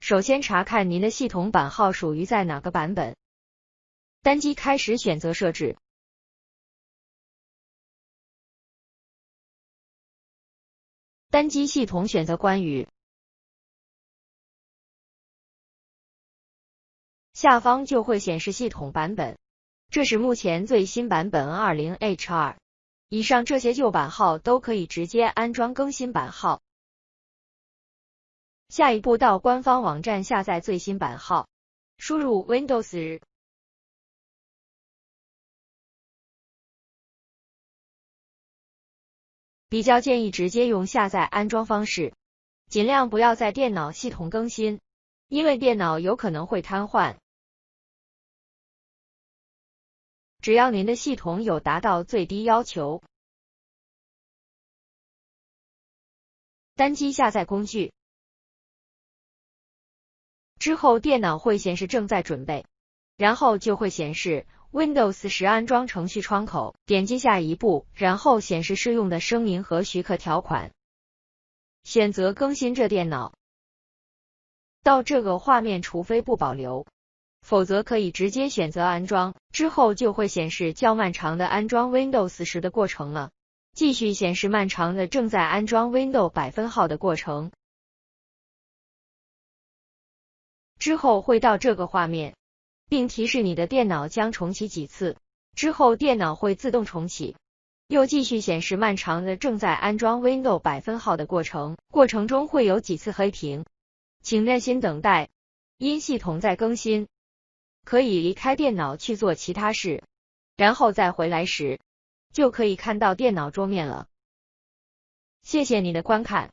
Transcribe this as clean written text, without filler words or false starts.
首先查看您的系统版号属于在哪个版本。单击开始选择设置。单击系统选择关于。下方就会显示系统版本，这是目前最新版本 N20H2。以上这些旧版号都可以直接安装更新版号。下一步到官方网站下载最新版号，输入 Windows 日。比较建议直接用下载安装方式，尽量不要在电脑系统更新，因为电脑有可能会瘫痪。只要您的系统有达到最低要求，单击下载工具。之后电脑会显示正在准备，然后就会显示 Windows 10安装程序窗口，点击下一步，然后显示适用的声明和许可条款，选择更新这电脑。到这个画面除非不保留，否则可以直接选择安装，之后就会显示较漫长的安装 Windows 10的过程了，继续显示漫长的正在安装 Windows 100%号的过程。之后会到这个画面，并提示你的电脑将重启几次，之后电脑会自动重启，又继续显示漫长的正在安装 Windows 100%号的过程，过程中会有几次黑屏，请耐心等待，因系统在更新。可以离开电脑去做其他事，然后再回来时，就可以看到电脑桌面了。谢谢你的观看。